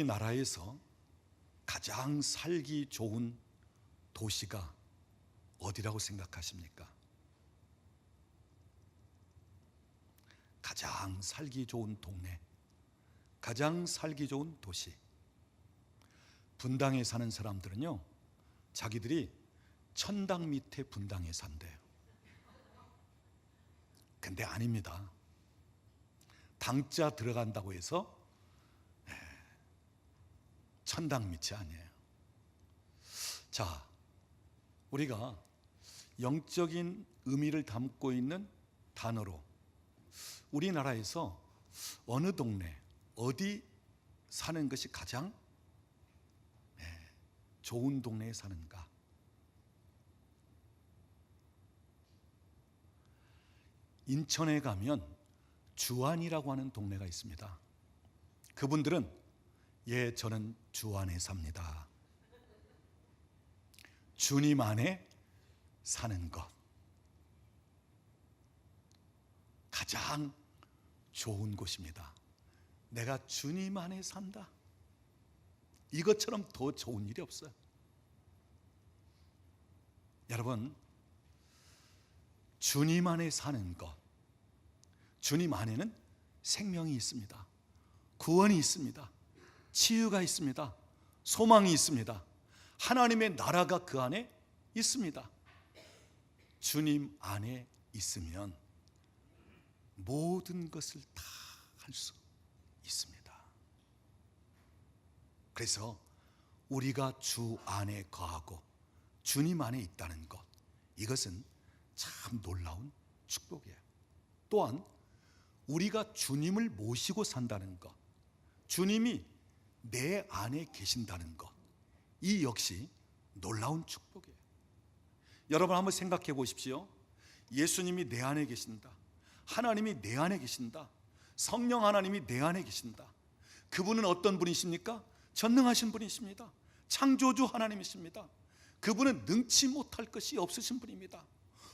우리나라에서 가장 살기 좋은 도시가 어디라고 생각하십니까? 가장 살기 좋은 동네, 가장 살기 좋은 도시. 분당에 사는 사람들은요, 자기들이 천당 밑에 분당에 산대요. 근데 아닙니다. 당자 들어간다고 해서 천당 밑이 아니에요. 자, 우리가 영적인 의미를 담고 있는 단어로 우리나라에서 어느 동네, 어디 사는 것이 가장 좋은 동네에 사는가? 인천에 가면 주안이라고 하는 동네가 있습니다. 그분들은 저는 주안에 삽니다. 주님 안에 사는 것, 가장 좋은 곳입니다. 내가 주님 안에 산다. 이것처럼 더 좋은 일이 없어요. 여러분, 주님 안에 사는 것, 주님 안에는 생명이 있습니다. 구원이 있습니다. 치유가 있습니다. 소망이 있습니다. 하나님의 나라가 그 안에 있습니다. 주님 안에 있으면 모든 것을 다 할 수 있습니다. 그래서 우리가 주 안에 거하고 주님 안에 있다는 것, 이것은 참 놀라운 축복이에요. 또한 우리가 주님을 모시고 산다는 것, 주님이 내 안에 계신다는 것, 이 역시 놀라운 축복이에요. 여러분 한번 생각해 보십시오. 예수님이 내 안에 계신다. 하나님이 내 안에 계신다. 성령 하나님이 내 안에 계신다. 그분은 어떤 분이십니까? 전능하신 분이십니다. 창조주 하나님이십니다. 그분은 능치 못할 것이 없으신 분입니다.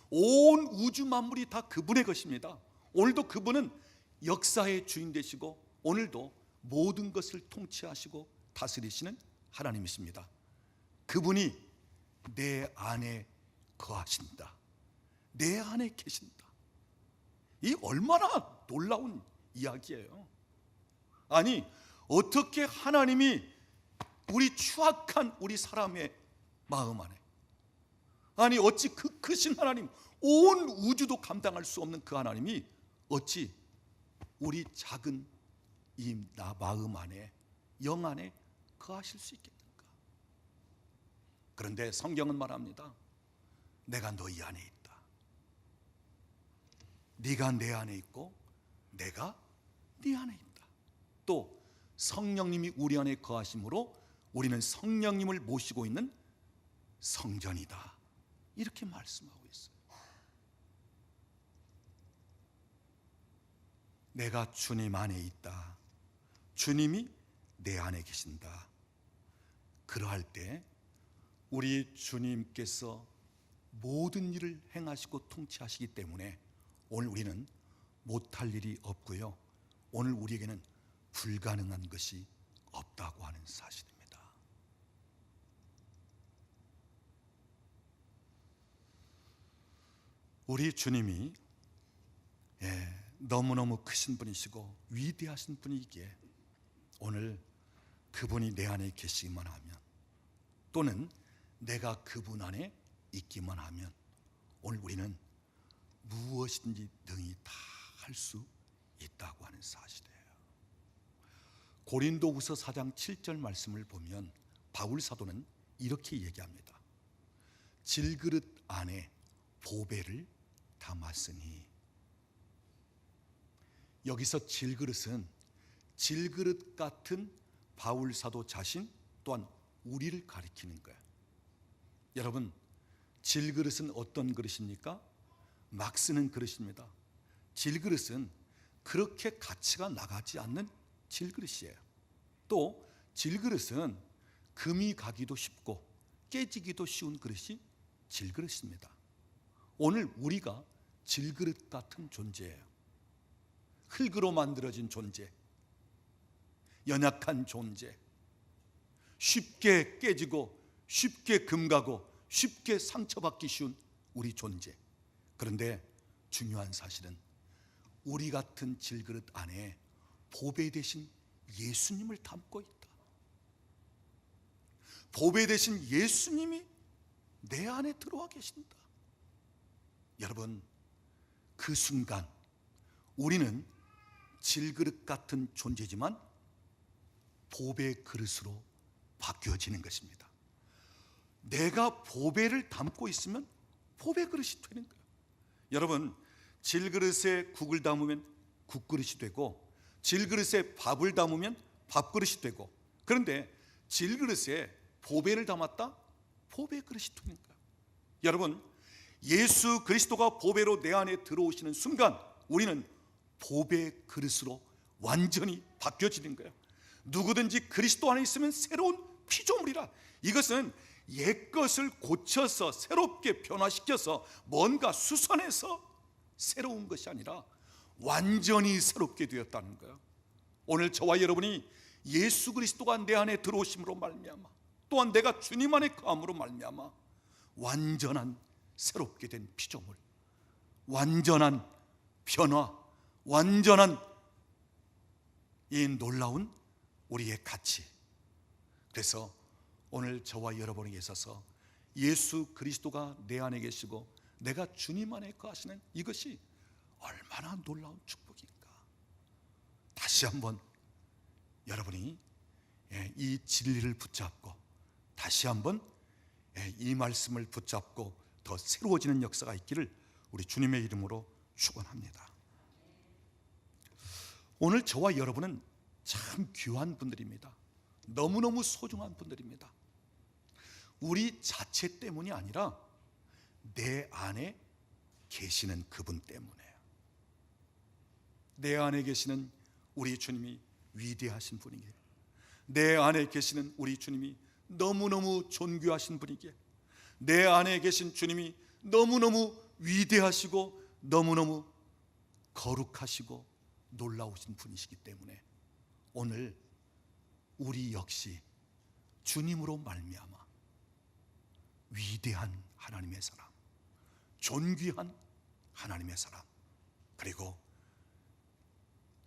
온 우주 만물이 다 그분의 것입니다. 오늘도 그분은 역사의 주인 되시고 오늘도 모든 것을 통치하시고 다스리시는 하나님이십니다. 그분이 내 안에 거하신다. 내 안에 계신다. 이 얼마나 놀라운 이야기예요. 아니, 어떻게 하나님이 우리 추악한 우리 사람의 마음 안에, 아니 어찌 그 크신 하나님, 온 우주도 감당할 수 없는 그 하나님이 어찌 우리 작은 이 나 마음 안에, 영 안에 거하실 수 있겠는가? 그런데 성경은 말합니다. 내가 너희 안에 있다. 네가 내 안에 있고 내가 네 안에 있다. 또 성령님이 우리 안에 거하심으로 우리는 성령님을 모시고 있는 성전이다. 이렇게 말씀하고 있어요. 내가 주님 안에 있다. 주님이 내 안에 계신다. 그러할 때 우리 주님께서 모든 일을 행하시고 통치하시기 때문에 오늘 우리는 못할 일이 없고요, 오늘 우리에게는 불가능한 것이 없다고 하는 사실입니다. 우리 주님이 너무너무 크신 분이시고 위대하신 분이기에 오늘 그분이 내 안에 계시기만 하면, 또는 내가 그분 안에 있기만 하면 오늘 우리는 무엇이든지 능히 다 할 수 있다고 하는 사실이에요. 고린도후서 4장 7절 말씀을 보면 바울 사도는 이렇게 얘기합니다. 질그릇 안에 보배를 담았으니. 여기서 질그릇은 질그릇 같은 바울 사도 자신, 또한 우리를 가리키는 거예요. 여러분, 질그릇은 어떤 그릇입니까? 막 쓰는 그릇입니다. 질그릇은 그렇게 가치가 나가지 않는 질그릇이에요. 또 질그릇은 금이 가기도 쉽고 깨지기도 쉬운 그릇이 질그릇입니다. 오늘 우리가 질그릇 같은 존재예요. 흙으로 만들어진 존재, 연약한 존재, 쉽게 깨지고 쉽게 금가고 쉽게 상처받기 쉬운 우리 존재. 그런데 중요한 사실은 우리 같은 질그릇 안에 보배 대신 예수님을 담고 있다. 보배 대신 예수님이 내 안에 들어와 계신다. 여러분, 그 순간 우리는 질그릇 같은 존재지만 보배 그릇으로 바뀌어지는 것입니다. 내가 보배를 담고 있으면 보배 그릇이 되는 거예요. 여러분, 질그릇에 국을 담으면 국그릇이 되고 질그릇에 밥을 담으면 밥그릇이 되고, 그런데 질그릇에 보배를 담았다? 보배 그릇이 되는 거예요. 여러분, 예수 그리스도가 보배로 내 안에 들어오시는 순간 우리는 보배 그릇으로 완전히 바뀌어지는 거예요. 누구든지 그리스도 안에 있으면 새로운 피조물이라. 이것은 옛것을 고쳐서 새롭게 변화시켜서 뭔가 수선해서 새로운 것이 아니라 완전히 새롭게 되었다는 거예요. 오늘 저와 여러분이 예수 그리스도가 내 안에 들어오심으로 말미암아, 또한 내가 주님 안에 거함으로 말미암아 완전한 새롭게 된 피조물, 완전한 변화, 완전한 이 놀라운 우리의 가치. 그래서 오늘 저와 여러분에게 있어서 예수 그리스도가 내 안에 계시고 내가 주님 안에 거하시는 이것이 얼마나 놀라운 축복인가. 다시 한번 여러분이 이 진리를 붙잡고 다시 한번 이 말씀을 붙잡고 더 새로워지는 역사가 있기를 우리 주님의 이름으로 축원합니다. 오늘 저와 여러분은 참 귀한 분들입니다. 너무너무 소중한 분들입니다. 우리 자체 때문이 아니라 내 안에 계시는 그분 때문에요. 내 안에 계시는 우리 주님이 위대하신 분이기에, 내 안에 계시는 우리 주님이 너무너무 존귀하신 분이기에, 내 안에 계신 주님이 너무너무 위대하시고 너무너무 거룩하시고 놀라우신 분이시기 때문에 오늘 우리 역시 주님으로 말미암아 위대한 하나님의 사람, 존귀한 하나님의 사람, 그리고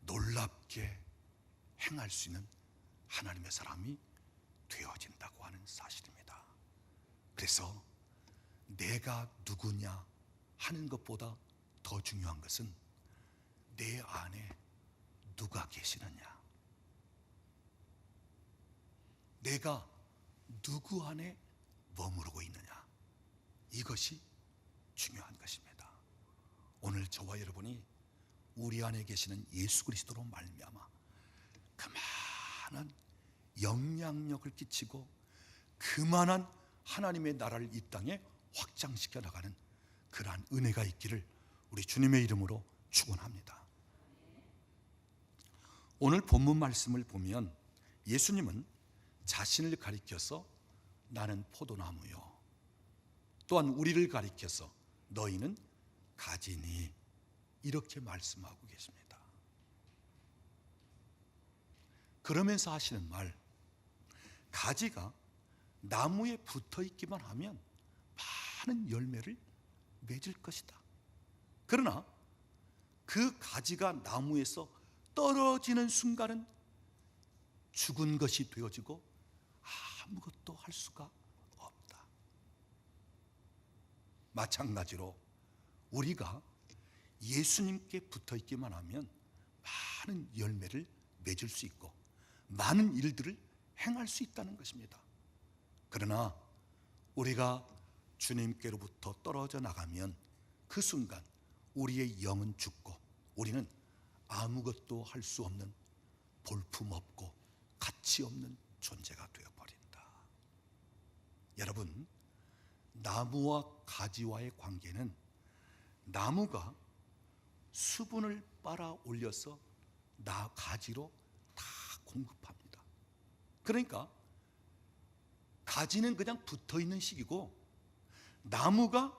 놀랍게 행할 수 있는 하나님의 사람이 되어진다고 하는 사실입니다. 그래서 내가 누구냐 하는 것보다 더 중요한 것은 내 안에 누가 계시느냐, 내가 누구 안에 머무르고 있느냐, 이것이 중요한 것입니다. 오늘 저와 여러분이 우리 안에 계시는 예수 그리스도로 말미암아 그만한 영향력을 끼치고 그만한 하나님의 나라를 이 땅에 확장시켜 나가는 그러한 은혜가 있기를 우리 주님의 이름으로 축원합니다. 오늘 본문 말씀을 보면 예수님은 자신을 가리켜서 나는 포도나무요, 또한 우리를 가리켜서 너희는 가지니, 이렇게 말씀하고 계십니다. 그러면서 하시는 말, 가지가 나무에 붙어 있기만 하면 많은 열매를 맺을 것이다. 그러나 그 가지가 나무에서 떨어지는 순간은 죽은 것이 되어지고 아무것도 할 수가 없다. 마찬가지로 우리가 예수님께 붙어 있기만 하면 많은 열매를 맺을 수 있고 많은 일들을 행할 수 있다는 것입니다. 그러나 우리가 주님께로부터 떨어져 나가면 그 순간 우리의 영은 죽고 우리는 아무것도 할 수 없는 볼품없고 가치 없는 존재가 되어버린다. 여러분, 나무와 가지와의 관계는 나무가 수분을 빨아 올려서 가지로 다 공급합니다. 그러니까 가지는 그냥 붙어 있는 식이고 나무가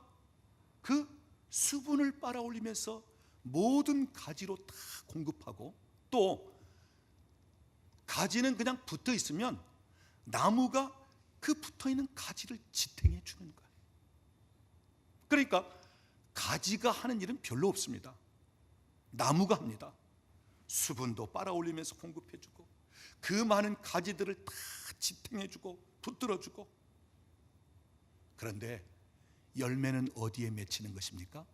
그 수분을 빨아 올리면서 모든 가지로 다 공급하고, 또 가지는 그냥 붙어 있으면 나무가 그 붙어있는 가지를 지탱해 주는 거예요. 그러니까 가지가 하는 일은 별로 없습니다. 나무가 합니다. 수분도 빨아올리면서 공급해주고 그 많은 가지들을 다 지탱해주고 붙들어주고. 그런데 열매는 어디에 맺히는 것입니까?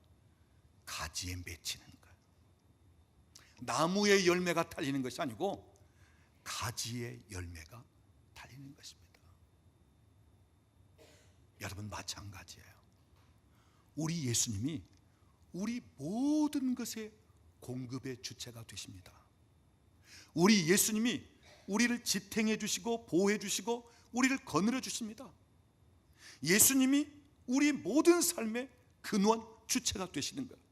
가지에 맺히는 거예요. 나무의 열매가 달리는 것이 아니고 가지의 열매가 달리는 것입니다. 여러분, 마찬가지예요. 우리 예수님이 우리 모든 것의 공급의 주체가 되십니다. 우리 예수님이 우리를 지탱해 주시고 보호해 주시고 우리를 거느려 주십니다. 예수님이 우리 모든 삶의 근원 주체가 되시는 거예요.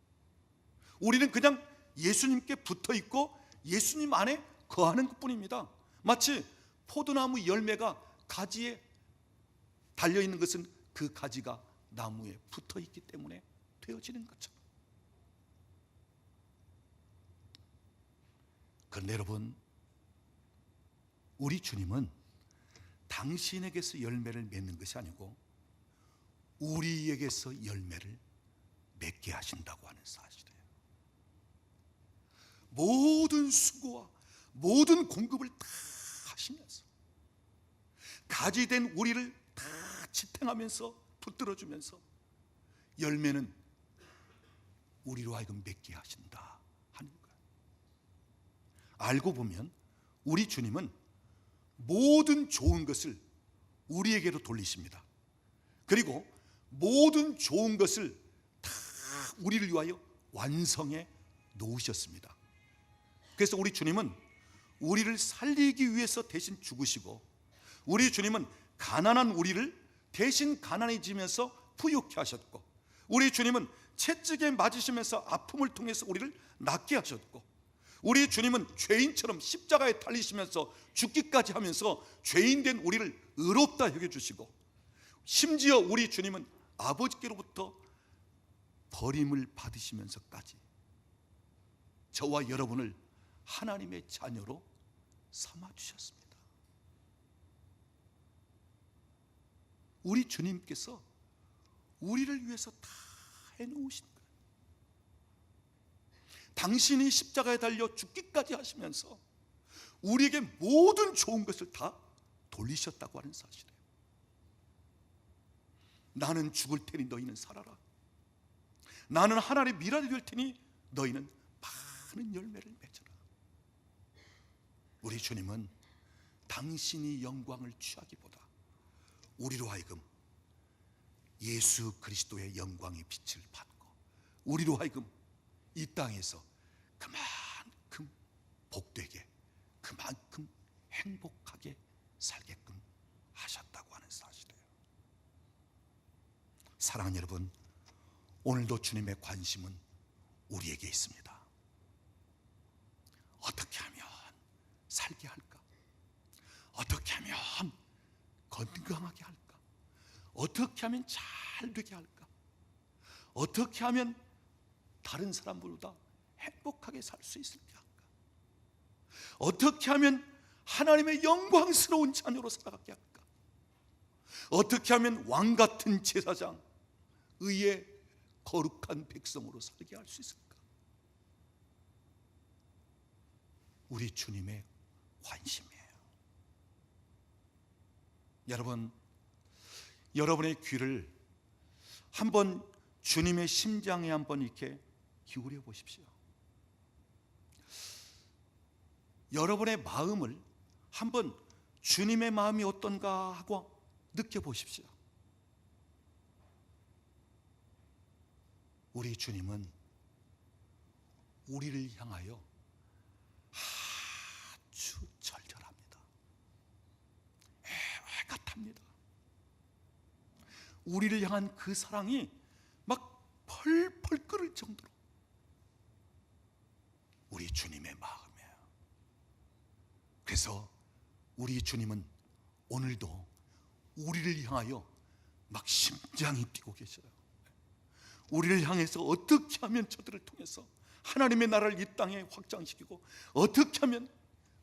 우리는 그냥 예수님께 붙어 있고 예수님 안에 거하는 것뿐입니다. 마치 포도나무 열매가 가지에 달려 있는 것은 그 가지가 나무에 붙어 있기 때문에 되어지는 것처럼. 그런데 여러분, 우리 주님은 당신에게서 열매를 맺는 것이 아니고 우리에게서 열매를 맺게 하신다고 하는 사실이에요. 모든 수고와 모든 공급을 다 하시면서 가지된 우리를 다 지탱하면서 붙들어주면서 열매는 우리로 하여금 맺게 하신다 하는 거예요. 알고 보면 우리 주님은 모든 좋은 것을 우리에게로 돌리십니다. 그리고 모든 좋은 것을 다 우리를 위하여 완성해 놓으셨습니다. 그래서 우리 주님은 우리를 살리기 위해서 대신 죽으시고, 우리 주님은 가난한 우리를 대신 가난해지면서 부유케 하셨고, 우리 주님은 채찍에 맞으시면서 아픔을 통해서 우리를 낫게 하셨고, 우리 주님은 죄인처럼 십자가에 달리시면서 죽기까지 하면서 죄인된 우리를 의롭다 여겨주시고, 심지어 우리 주님은 아버지께로부터 버림을 받으시면서까지 저와 여러분을 하나님의 자녀로 삼아주셨습니다. 우리 주님께서 우리를 위해서 다 해놓으신 거예요. 당신이 십자가에 달려 죽기까지 하시면서 우리에게 모든 좋은 것을 다 돌리셨다고 하는 사실이에요. 나는 죽을 테니 너희는 살아라. 나는 하나님의 미랄이 될 테니 너희는 많은 열매를 맺어라. 우리 주님은 당신이 영광을 취하기보다 우리로 하여금 예수 그리스도의 영광의 빛을 받고 우리로 하여금 이 땅에서 그만큼 복되게, 그만큼 행복하게 살게끔 하셨다고 하는 사실이에요. 사랑하는 여러분, 오늘도 주님의 관심은 우리에게 있습니다. 어떻게 하면 살게 할까? 어떻게 하면 건강하게 할까? 어떻게 하면 잘 되게 할까? 어떻게 하면 다른 사람보다 행복하게 살 수 있을까 할까? 어떻게 하면 하나님의 영광스러운 자녀로 살아가게 할까? 어떻게 하면 왕같은 제사장, 의의 거룩한 백성으로 살게 할 수 있을까? 우리 주님의 관심이에요. 여러분, 여러분의 귀를 한번 주님의 심장에 한번 이렇게 기울여 보십시오. 여러분의 마음을 한번 주님의 마음이 어떤가 하고 느껴보십시오. 우리 주님은 우리를 향하여 아주 절절합니다. 애틋합니다. 우리를 향한 그 사랑이 막 펄펄 끓을 정도로 우리 주님의 마음이에요. 그래서 우리 주님은 오늘도 우리를 향하여 막 심장이 뛰고 계셔요. 우리를 향해서 어떻게 하면 저들을 통해서 하나님의 나라를 이 땅에 확장시키고, 어떻게 하면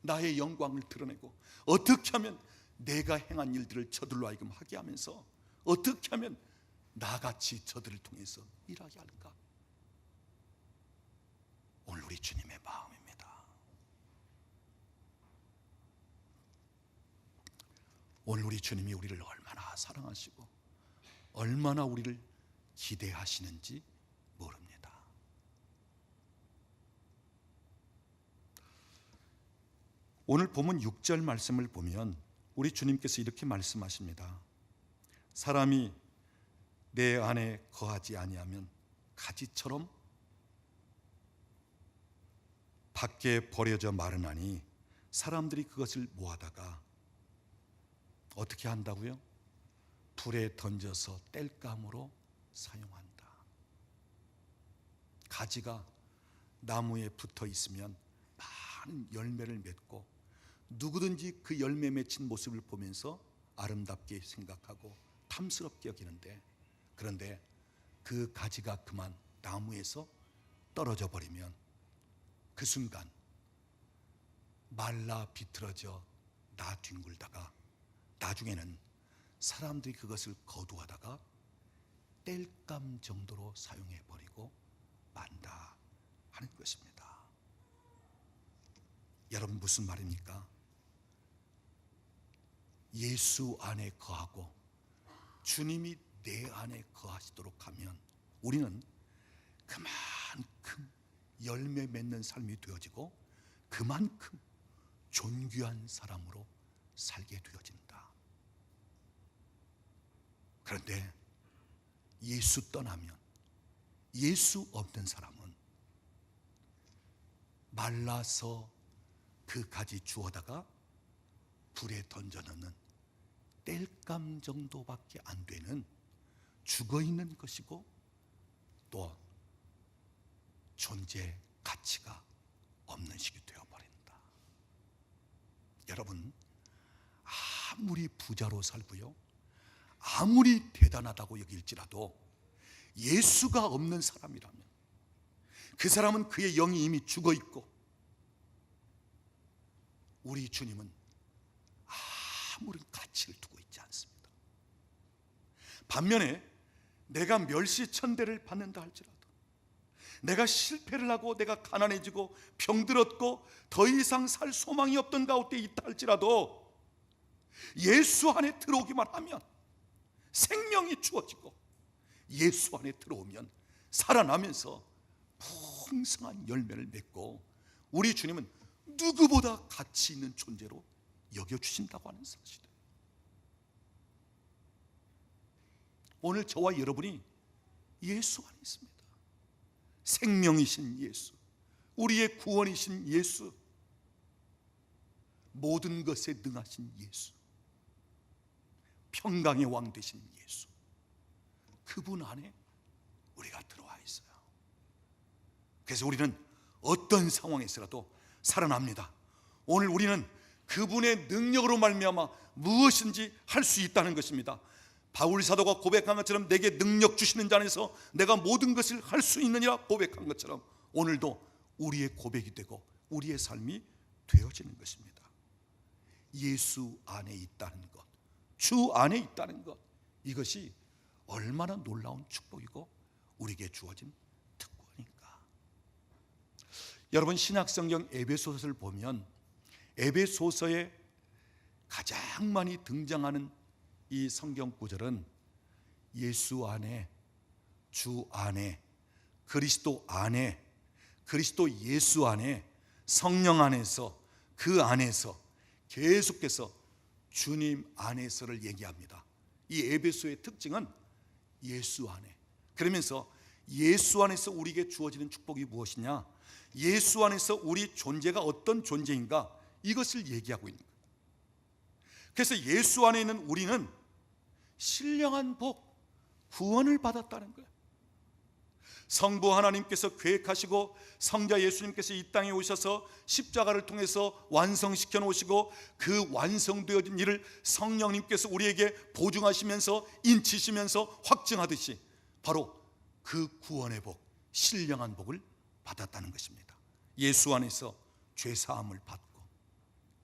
나의 영광을 드러내고, 어떻게 하면 내가 행한 일들을 저들로 하여금 하게 하면서 어떻게 하면 나같이 저들을 통해서 일하게 할까? 오늘 우리 주님의 마음입니다. 오늘 우리 주님이 우리를 얼마나 사랑하시고 얼마나 우리를 기대하시는지 모릅니다. 오늘 본문 6절 말씀을 보면 우리 주님께서 이렇게 말씀하십니다. 사람이 내 안에 거하지 아니하면 가지처럼 밖에 버려져 마르나니 사람들이 그것을 모아다가 어떻게 한다고요? 불에 던져서 땔감으로 사용한다. 가지가 나무에 붙어 있으면 많은 열매를 맺고 누구든지 그 열매 맺힌 모습을 보면서 아름답게 생각하고 탐스럽게 여기는데, 그런데 그 가지가 그만 나무에서 떨어져 버리면 그 순간 말라 비틀어져 나 뒹굴다가 나중에는 사람들이 그것을 거두어다가 땔감 정도로 사용해 버리고 만다 하는 것입니다. 여러분, 무슨 말입니까? 예수 안에 거하고 주님이 내 안에 거하시도록 하면 우리는 그만큼 열매 맺는 삶이 되어지고 그만큼 존귀한 사람으로 살게 되어진다. 그런데 예수 떠나면, 예수 없는 사람은 말라서 그 가지 주워다가 불에 던져넣는 땔감 정도밖에 안 되는 죽어있는 것이고 또 존재 가치가 없는 식이 되어버린다. 여러분, 아무리 부자로 살고요, 아무리 대단하다고 여길지라도 예수가 없는 사람이라면 그 사람은 그의 영이 이미 죽어있고 우리 주님은 아무런 가치를 두고 있지 않습니다. 반면에 내가 멸시천대를 받는다 할지라도, 내가 실패를 하고 내가 가난해지고 병들었고 더 이상 살 소망이 없던 가운데 있다 할지라도 예수 안에 들어오기만 하면 생명이 주어지고 예수 안에 들어오면 살아나면서 풍성한 열매를 맺고 우리 주님은 누구보다 가치 있는 존재로 여겨주신다고 하는 사실이에요. 오늘 저와 여러분이 예수 안에 있습니다. 생명이신 예수, 우리의 구원이신 예수, 모든 것에 능하신 예수, 평강의 왕 되신 예수, 그분 안에 우리가 들어와 있어요. 그래서 우리는 어떤 상황에서라도 살아납니다. 오늘 우리는 그분의 능력으로 말미암아 무엇인지 할 수 있다는 것입니다. 바울 사도가 고백한 것처럼 내게 능력 주시는 자 안에서 내가 모든 것을 할 수 있느니라 고백한 것처럼 오늘도 우리의 고백이 되고 우리의 삶이 되어지는 것입니다. 예수 안에 있다는 것, 주 안에 있다는 것, 이것이 얼마나 놀라운 축복이고 우리에게 주어진 특권인가. 여러분, 신약성경 에베소서를 보면 에베소서에 가장 많이 등장하는 이 성경 구절은 예수 안에, 주 안에, 그리스도 안에, 그리스도 예수 안에, 성령 안에서, 그 안에서 계속해서 주님 안에서를 얘기합니다. 이 에베소의 특징은 예수 안에, 그러면서 예수 안에서 우리에게 주어지는 축복이 무엇이냐, 예수 안에서 우리 존재가 어떤 존재인가, 이것을 얘기하고 있는 거예요. 그래서 예수 안에 있는 우리는 신령한 복, 구원을 받았다는 거예요. 성부 하나님께서 계획하시고 성자 예수님께서 이 땅에 오셔서 십자가를 통해서 완성시켜 놓으시고 그 완성되어진 일을 성령님께서 우리에게 보증하시면서 인치시면서 확증하듯이 바로 그 구원의 복, 신령한 복을 받았다는 것입니다. 예수 안에서 죄사함을 받고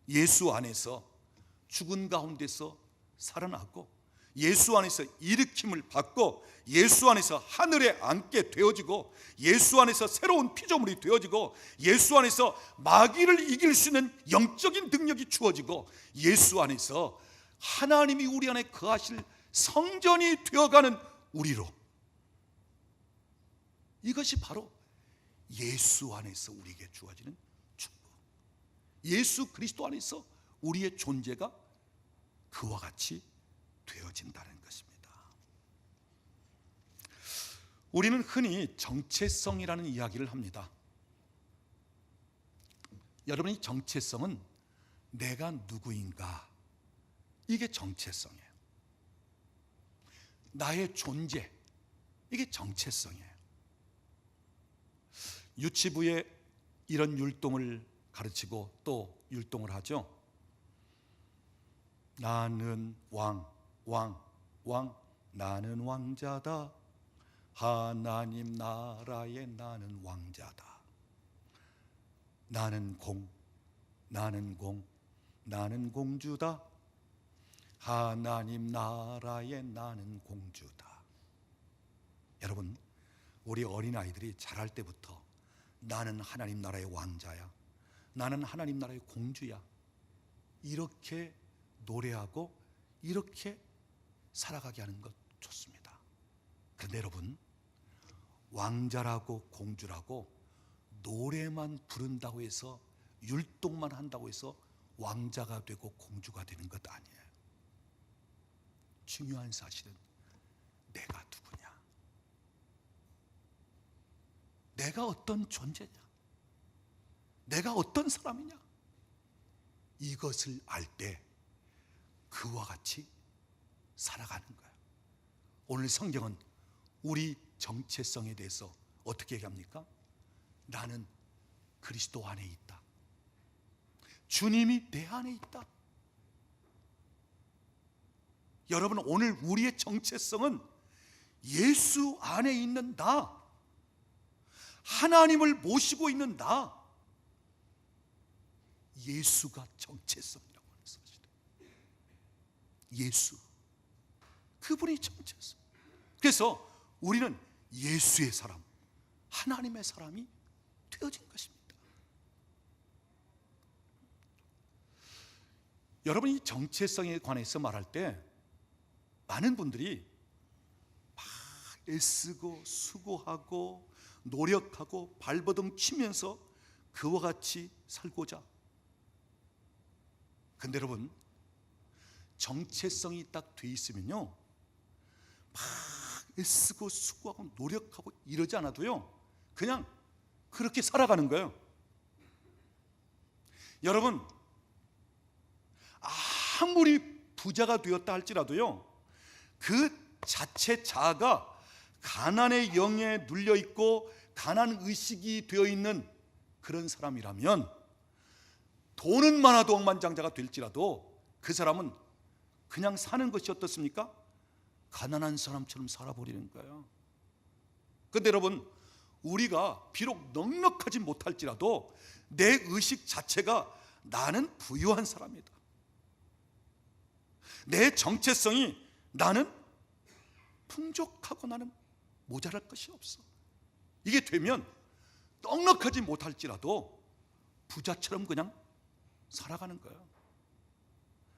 예수 안에서 죽은 가운데서 살아나고 예수 안에서 일으킴을 받고 예수 안에서 하늘에 앉게 되어지고 예수 안에서 새로운 피조물이 되어지고 예수 안에서 마귀를 이길 수 있는 영적인 능력이 주어지고 예수 안에서 하나님이 우리 안에 거하실 성전이 되어가는 우리로, 이것이 바로 예수 안에서 우리에게 주어지는 축복, 예수 그리스도 안에서 우리의 존재가 그와 같이 되어진다는 것입니다. 우리는 흔히 정체성이라는 이야기를 합니다. 여러분이 정체성은 내가 누구인가, 이게 정체성이에요. 나의 존재, 이게 정체성이에요. 유치부에 이런 율동을 가르치고 또 율동을 하죠. 나는 왕, 나는 왕자다. 하나님 나라의 나는 왕자다. 나는 나는 공주다. 하나님 나라의 나는 공주다. 여러분, 우리 어린아이들이 자랄 때부터 나는 하나님 나라의 왕자야, 나는 하나님 나라의 공주야, 이렇게 노래하고 이렇게 살아가게 하는 것 좋습니다. 그런데 여러분, 왕자라고 공주라고 노래만 부른다고 해서, 율동만 한다고 해서 왕자가 되고 공주가 되는 것 아니에요. 중요한 사실은 내가 누구냐, 내가 어떤 존재냐, 내가 어떤 사람이냐, 이것을 알 때 그와 같이 살아가는 거예요. 오늘 성경은 우리 정체성에 대해서 어떻게 얘기합니까? 나는 그리스도 안에 있다. 주님이 내 안에 있다. 여러분, 오늘 우리의 정체성은 예수 안에 있는 나, 하나님을 모시고 있는 나, 예수가 정체성이라고 하는 사실이에요. 예수, 그분이 정체성. 그래서 우리는 예수의 사람, 하나님의 사람이 되어진 것입니다. 여러분, 이 정체성에 관해서 말할 때 많은 분들이 막 애쓰고 수고하고 노력하고 발버둥 치면서 그와 같이 살고자. 근데 여러분, 정체성이 딱 돼 있으면요, 막 애쓰고 수고하고 노력하고 이러지 않아도요, 그냥 그렇게 살아가는 거예요. 여러분, 아무리 부자가 되었다 할지라도요, 그 자체 자아가 가난의 영에 눌려 있고 가난 의식이 되어 있는 그런 사람이라면, 돈은 많아도 억만장자가 될지라도 그 사람은 그냥 사는 것이 어떻습니까? 가난한 사람처럼 살아버리는 거예요. 그런데 여러분, 우리가 비록 넉넉하지 못할지라도 내 의식 자체가 나는 부유한 사람이다, 내 정체성이 나는 풍족하고 나는 모자랄 것이 없어, 이게 되면 넉넉하지 못할지라도 부자처럼 그냥 살아가는 거예요.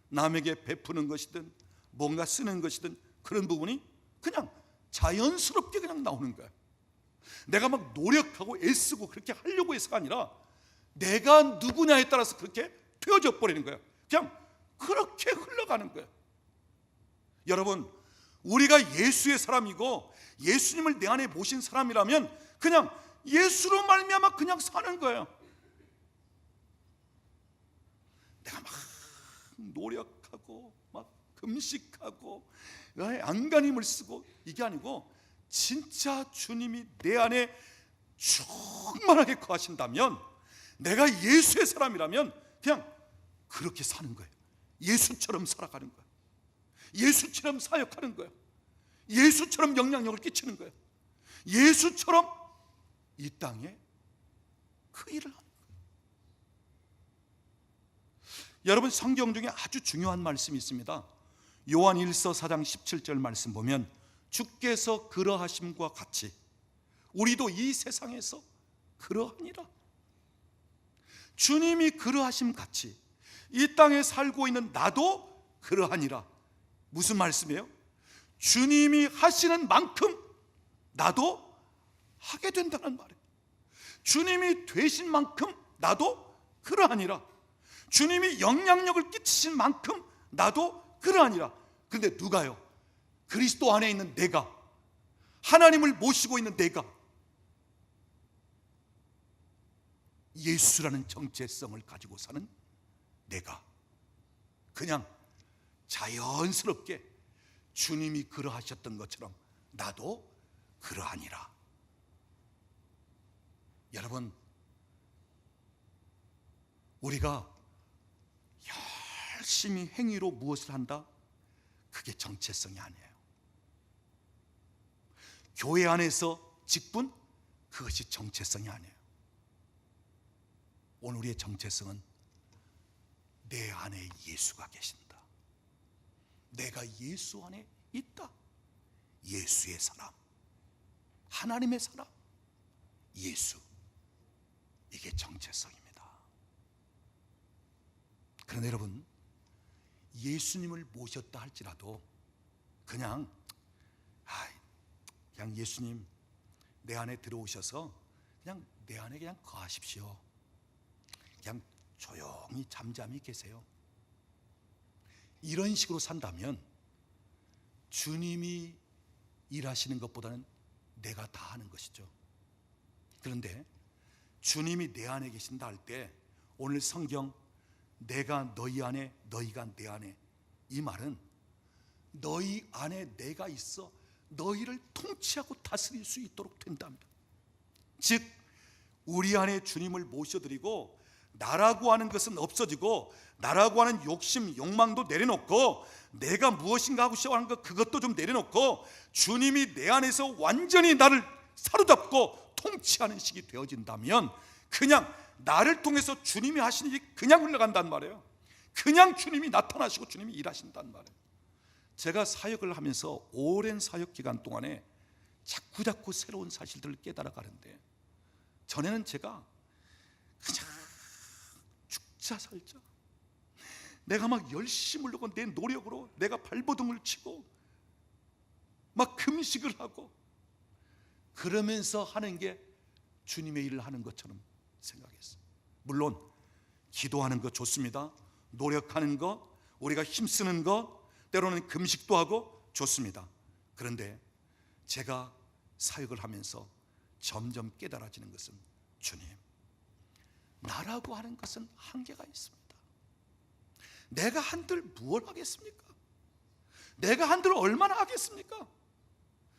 남에게 베푸는 것이든 뭔가 쓰는 것이든 그런 부분이 그냥 자연스럽게 그냥 나오는 거예요. 내가 막 노력하고 애쓰고 그렇게 하려고 해서가 아니라 내가 누구냐에 따라서 그렇게 되어져 버리는 거예요. 그냥 그렇게 흘러가는 거예요. 여러분, 우리가 예수의 사람이고 예수님을 내 안에 모신 사람이라면 그냥 예수로 말미암아 그냥 사는 거예요. 내가 막 노력하고 막 금식하고 안간힘을 쓰고 이게 아니고, 진짜 주님이 내 안에 충만하게 거하신다면, 내가 예수의 사람이라면 그냥 그렇게 사는 거예요. 예수처럼 살아가는 거예요. 예수처럼 사역하는 거예요. 예수처럼 영향력을 끼치는 거예요. 예수처럼 이 땅에 그 일을 하는 거예요. 여러분, 성경 중에 아주 중요한 말씀이 있습니다. 요한 1서 4장 17절 말씀 보면 주께서 그러하심과 같이 우리도 이 세상에서 그러하니라. 주님이 그러하심 같이 이 땅에 살고 있는 나도 그러하니라. 무슨 말씀이에요? 주님이 하시는 만큼 나도 하게 된다는 말이에요. 주님이 되신 만큼 나도 그러하니라. 주님이 영향력을 끼치신 만큼 나도 그러하니라. 그런데 누가요? 그리스도 안에 있는 내가, 하나님을 모시고 있는 내가 예수라는 정체성을 가지고 사는 내가 그냥 자연스럽게 주님이 그러하셨던 것처럼 나도 그러하니라. 여러분, 우리가 열심히 행위로 무엇을 한다? 그게 정체성이 아니에요. 교회 안에서 직분? 그것이 정체성이 아니에요. 오늘 우리의 정체성은 내 안에 예수가 계신다. 내가 예수 안에 있다. 예수의 사람, 하나님의 사람, 예수. 이게 정체성입니다. 그런데 여러분, 예수님을 모셨다 할지라도 그냥 예수님 내 안에 들어오셔서 그냥 내 안에 그냥 거하십시오. 그냥 조용히 잠잠히 계세요. 이런 식으로 산다면 주님이 일하시는 것보다는 내가 다 하는 것이죠. 그런데 주님이 내 안에 계신다 할 때 오늘 성경 내가 너희 안에 너희가 내 안에, 이 말은 너희 안에 내가 있어 너희를 통치하고 다스릴 수 있도록 된답니다. 즉 우리 안에 주님을 모셔드리고 나라고 하는 것은 없어지고 나라고 하는 욕심, 욕망도 내려놓고 내가 무엇인가 하고 시작하는 것 그것도 좀 내려놓고 주님이 내 안에서 완전히 나를 사로잡고 통치하는 식이 되어진다면 그냥 나를 통해서 주님이 하시는 일이 그냥 흘러간단 말이에요. 그냥 주님이 나타나시고 주님이 일하신단 말이에요. 제가 사역을 하면서 오랜 사역 기간 동안에 자꾸자꾸 새로운 사실들을 깨달아가는데 전에는 제가 그냥 죽자 살자 내가 막 열심을 하고 내 노력으로 내가 발버둥을 치고 막 금식을 하고 그러면서 하는 게 주님의 일을 하는 것처럼 생각했어요. 물론 기도하는 거 좋습니다. 노력하는 거, 우리가 힘쓰는 거, 때로는 금식도 하고 좋습니다. 그런데 제가 사역을 하면서 점점 깨달아지는 것은 주님, 나라고 하는 것은 한계가 있습니다. 내가 한들 무엇 하겠습니까? 내가 한들 얼마나 하겠습니까?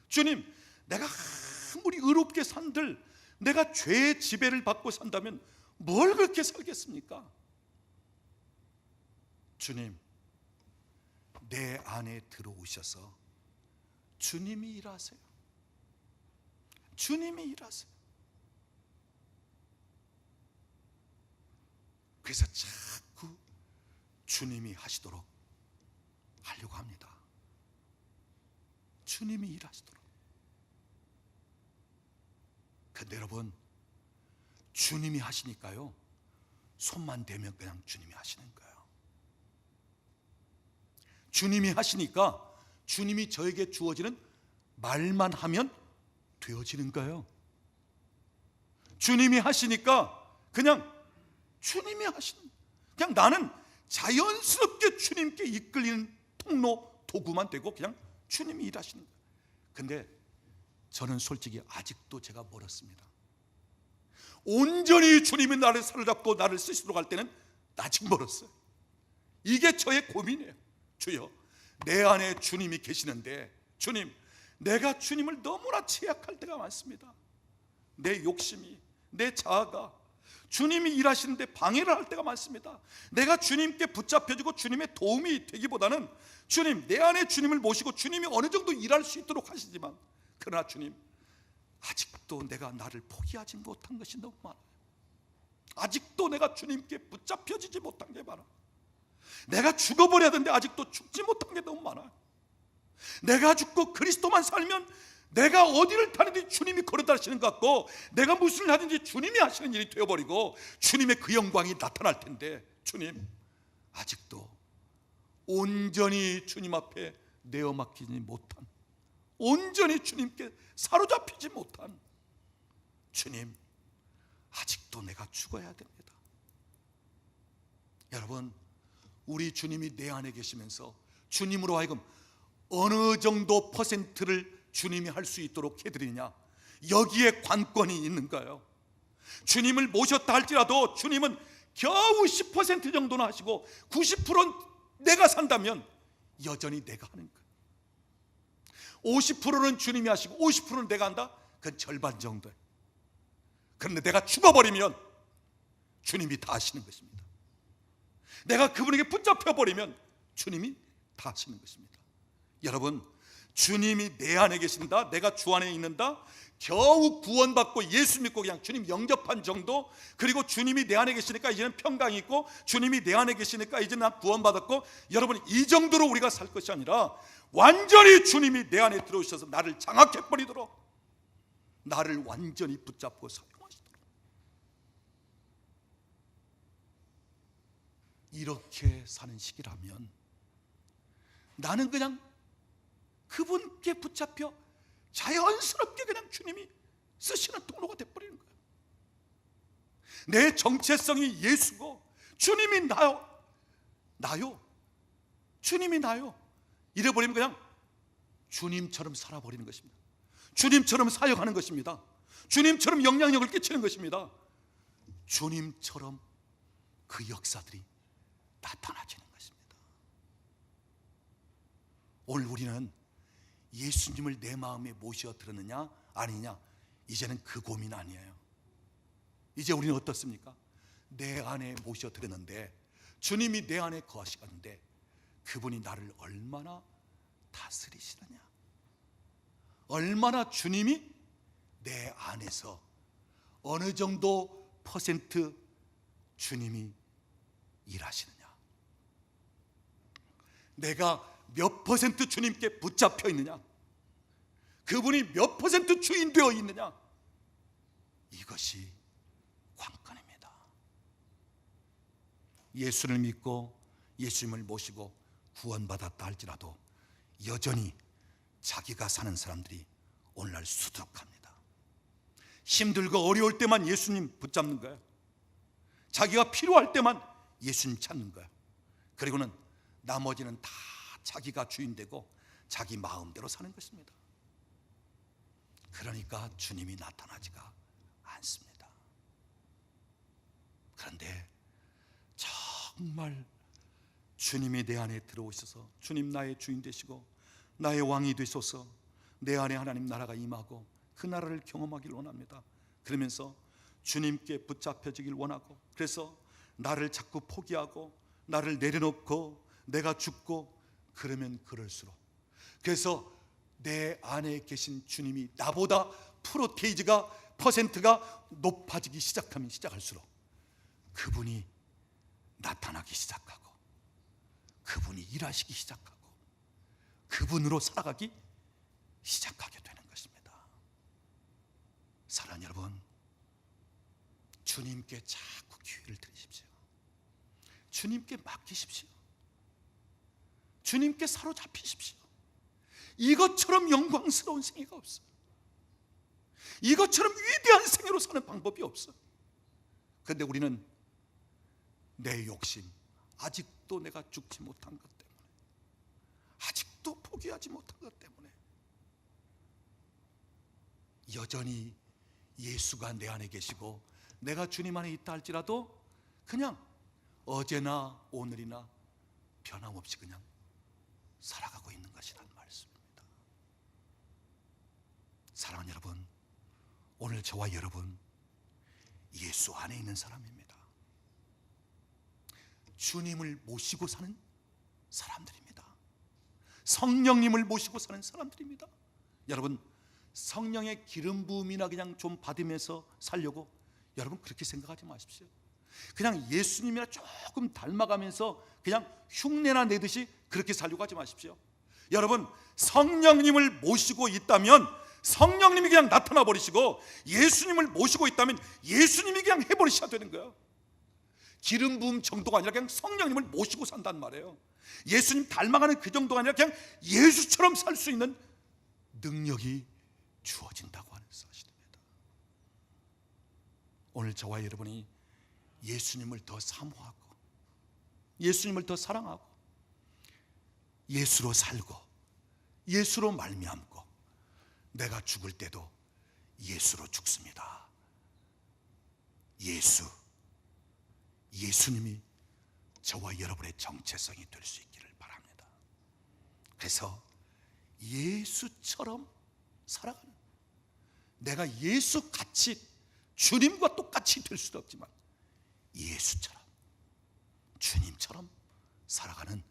주님, 내가 아무리 의롭게 산들 내가 죄의 지배를 받고 산다면 뭘 그렇게 살겠습니까? 주님, 내 안에 들어오셔서 주님이 일하세요. 주님이 일하세요. 그래서 자꾸 주님이 하시도록 하려고 합니다. 주님이 일하시도록. 근데 여러분, 주님이 하시니까요, 손만 대면 그냥 주님이 하시는 거예요. 주님이 하시니까 주님이 저에게 주어지는 말만 하면 되어지는 거예요. 주님이 하시니까 그냥 주님이 하시는, 그냥 나는 자연스럽게 주님께 이끌리는 통로, 도구만 되고 그냥 주님이 일하시는 거예요. 근데 저는 솔직히 아직도 제가 멀었습니다. 온전히 주님이 나를 사로잡고 나를 쓰시도록 할 때는 아직 멀었어요. 이게 저의 고민이에요. 주여, 내 안에 주님이 계시는데 주님, 내가 주님을 너무나 제약할 때가 많습니다. 내 욕심이, 내 자아가 주님이 일하시는데 방해를 할 때가 많습니다. 내가 주님께 붙잡혀지고 주님의 도움이 되기보다는 주님, 내 안에 주님을 모시고 주님이 어느 정도 일할 수 있도록 하시지만, 그러나 주님, 아직도 내가 나를 포기하지 못한 것이 너무 많아요. 아직도 내가 주님께 붙잡혀지지 못한 게 많아요. 내가 죽어버려야 되는데 아직도 죽지 못한 게 너무 많아요. 내가 죽고 그리스도만 살면 내가 어디를 타든지 주님이 걸어다니시는 것 같고, 내가 무슨 일 하든지 주님이 하시는 일이 되어버리고 주님의 그 영광이 나타날 텐데, 주님 아직도 온전히 주님 앞에 내어 맡기지 못한, 온전히 주님께 사로잡히지 못한 주님, 아직도 내가 죽어야 됩니다. 여러분, 우리 주님이 내 안에 계시면서 주님으로 하여금 어느 정도 퍼센트를 주님이 할 수 있도록 해드리냐, 여기에 관건이 있는가요? 주님을 모셨다 할지라도 주님은 겨우 10% 정도는 하시고 90%는 내가 산다면 여전히 내가 하는 거예요. 50%는 주님이 하시고 50%는 내가 한다? 그건 절반 정도예요. 그런데 내가 죽어버리면 주님이 다 하시는 것입니다. 내가 그분에게 붙잡혀버리면 주님이 다 하시는 것입니다. 여러분, 주님이 내 안에 계신다, 내가 주 안에 있는다, 겨우 구원받고 예수 믿고 그냥 주님 영접한 정도, 그리고 주님이 내 안에 계시니까 이제는 평강이 있고, 주님이 내 안에 계시니까 이제 난 구원받았고, 여러분 이 정도로 우리가 살 것이 아니라 완전히 주님이 내 안에 들어오셔서 나를 장악해버리도록, 나를 완전히 붙잡고 사용하시도록, 이렇게 사는 시기라면 나는 그냥 그분께 붙잡혀 자연스럽게 그냥 주님이 쓰시는 통로가 돼버리는 거예요. 내 정체성이 예수고 주님이 나요, 주님이 나요, 이래버리면 그냥 주님처럼 살아버리는 것입니다. 주님처럼 사역하는 것입니다. 주님처럼 영향력을 끼치는 것입니다. 주님처럼 그 역사들이 나타나지는 것입니다. 오늘 우리는 예수님을 내 마음에 모셔 들었느냐 아니냐, 이제는 그 고민 아니에요. 이제 우리는 어떻습니까? 내 안에 모셔 들었는데, 주님이 내 안에 거하시는데 그분이 나를 얼마나 다스리시느냐, 얼마나 주님이 내 안에서 어느 정도 퍼센트 주님이 일하시느냐, 내가 몇 퍼센트 주님께 붙잡혀 있느냐, 그분이 몇 퍼센트 주인 되어 있느냐, 이것이 관건입니다. 예수를 믿고 예수님을 모시고 구원받았다 할지라도 여전히 자기가 사는 사람들이 오늘날 수두룩합니다. 힘들고 어려울 때만 예수님 붙잡는 거예요. 자기가 필요할 때만 예수님 찾는 거예요. 그리고는 나머지는 다 자기가 주인 되고 자기 마음대로 사는 것입니다. 그러니까 주님이 나타나지가 않습니다. 그런데 정말 주님이 내 안에 들어오셔서 주님 나의 주인 되시고 나의 왕이 되소서, 내 안에 하나님 나라가 임하고 그 나라를 경험하기를 원합니다. 그러면서 주님께 붙잡혀지길 원하고, 그래서 나를 자꾸 포기하고 나를 내려놓고 내가 죽고, 그러면 그럴수록, 그래서 내 안에 계신 주님이 나보다 프로테이지가 퍼센트가 높아지기 시작하면 시작할수록 그분이 나타나기 시작하고 그분이 일하시기 시작하고 그분으로 살아가기 시작하게 되는 것입니다. 사랑하는 여러분, 주님께 자꾸 기회를 드리십시오. 주님께 맡기십시오. 주님께 사로잡히십시오. 이것처럼 영광스러운 생애가 없어요. 이것처럼 위대한 생애로 사는 방법이 없어요. 그런데 우리는 내 욕심, 아직도 내가 죽지 못한 것 때문에, 아직도 포기하지 못한 것 때문에 여전히 예수가 내 안에 계시고 내가 주님 안에 있다 할지라도 그냥 어제나 오늘이나 변함없이 그냥 살아가고 있는 것이라는 말씀입니다. 사랑하는 여러분, 오늘 저와 여러분 예수 안에 있는 사람입니다. 주님을 모시고 사는 사람들입니다. 성령님을 모시고 사는 사람들입니다. 여러분, 성령의 기름 부음이나 그냥 좀 받으면서 살려고 여러분 그렇게 생각하지 마십시오. 그냥 예수님이나 조금 닮아가면서 그냥 흉내나 내듯이 그렇게 살려고 하지 마십시오. 여러분, 성령님을 모시고 있다면 성령님이 그냥 나타나 버리시고, 예수님을 모시고 있다면 예수님이 그냥 해버리셔야 되는 거예요. 기름 부음 정도가 아니라 그냥 성령님을 모시고 산단 말이에요. 예수님 닮아가는 그 정도가 아니라 그냥 예수처럼 살 수 있는 능력이 주어진다고 하는 사실입니다. 오늘 저와 여러분이 예수님을 더 사모하고 예수님을 더 사랑하고 예수로 살고 예수로 말미암고, 내가 죽을 때도 예수로 죽습니다. 예수님이 저와 여러분의 정체성이 될 수 있기를 바랍니다. 그래서 예수처럼 살아가는, 내가 예수같이 주님과 똑같이 될 수도 없지만 예수처럼 주님처럼 살아가는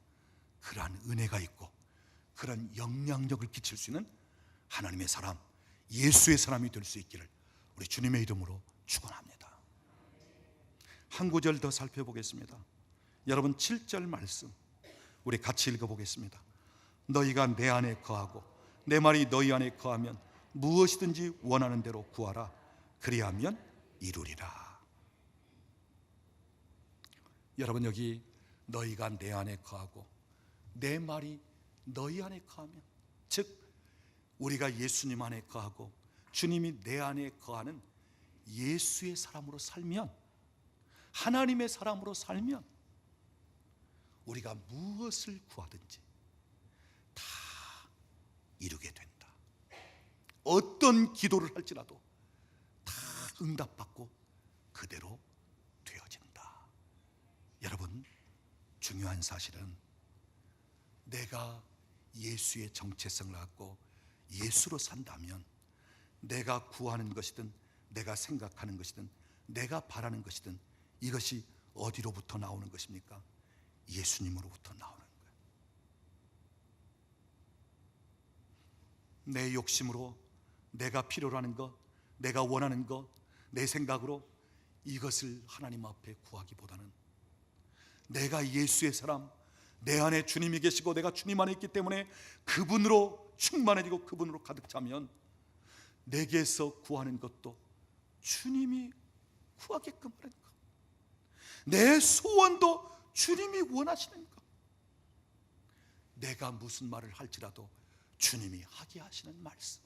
그러한 은혜가 있고 그런 영향력을 끼칠 수 있는 하나님의 사람, 예수의 사람이 될 수 있기를 우리 주님의 이름으로 축원합니다. 한 구절 더 살펴보겠습니다. 여러분, 7절 말씀 우리 같이 읽어보겠습니다. 너희가 내 안에 거하고 내 말이 너희 안에 거하면 무엇이든지 원하는 대로 구하라. 그리하면 이루리라. 여러분, 여기 너희가 내 안에 거하고 내 말이 너희 안에 거하면, 즉 우리가 예수님 안에 거하고 주님이 내 안에 거하는 예수의 사람으로 살면, 하나님의 사람으로 살면 우리가 무엇을 구하든지 다 이루게 된다. 어떤 기도를 할지라도 다 응답받고 그대로 되어진다. 여러분, 중요한 사실은 내가 예수의 정체성을 갖고 예수로 산다면 내가 구하는 것이든 내가 생각하는 것이든 내가 바라는 것이든 이것이 어디로부터 나오는 것입니까? 예수님으로부터 나오는 거예요. 내 욕심으로 내가 필요로 하는 것, 내가 원하는 것, 내 생각으로 이것을 하나님 앞에 구하기보다는 내가 예수의 사람, 내 안에 주님이 계시고 내가 주님 안에 있기 때문에 그분으로 충만해지고 그분으로 가득 차면 내게서 구하는 것도 주님이 구하게끔 하는 것, 내 소원도 주님이 원하시는 것, 내가 무슨 말을 할지라도 주님이 하게 하시는 말씀.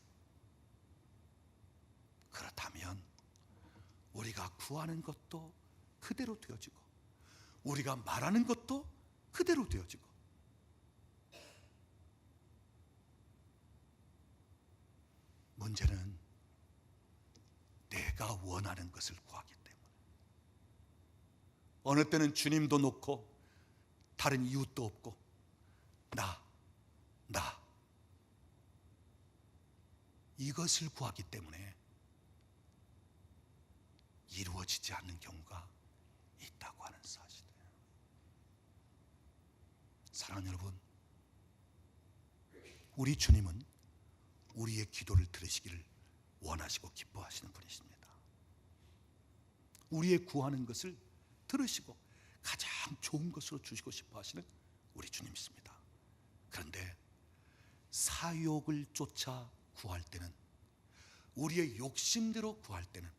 그렇다면 우리가 구하는 것도 그대로 되어지고 우리가 말하는 것도 그대로 되어지고, 문제는 내가 원하는 것을 구하기 때문에 어느 때는 주님도 놓고 다른 이웃도 없고 나 이것을 구하기 때문에 이루어지지 않는 경우가 있다고 하는 사실이에요. 사랑하는 여러분, 우리 주님은 우리의 기도를 들으시기를 원하시고 기뻐하시는 분이십니다. 우리의 구하는 것을 들으시고 가장 좋은 것으로 주시고 싶어 하시는 우리 주님이십니다. 그런데 사욕을 쫓아 구할 때는, 우리의 욕심대로 구할 때는,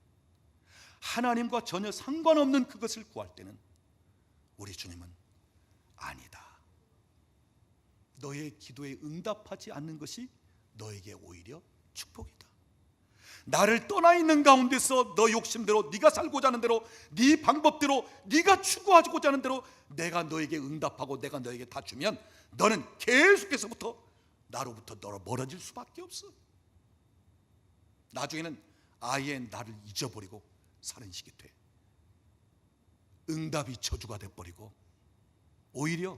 하나님과 전혀 상관없는 그것을 구할 때는 우리 주님은 아니다, 너의 기도에 응답하지 않는 것이 너에게 오히려 축복이다. 나를 떠나 있는 가운데서 너 욕심대로, 네가 살고자 하는 대로, 네 방법대로, 네가 추구하고자 하는 대로 내가 너에게 응답하고 내가 너에게 다 주면 너는 계속해서부터 나로부터 멀어질 수밖에 없어. 나중에는 아예 나를 잊어버리고 사는 식이 돼. 응답이 저주가 돼버리고 오히려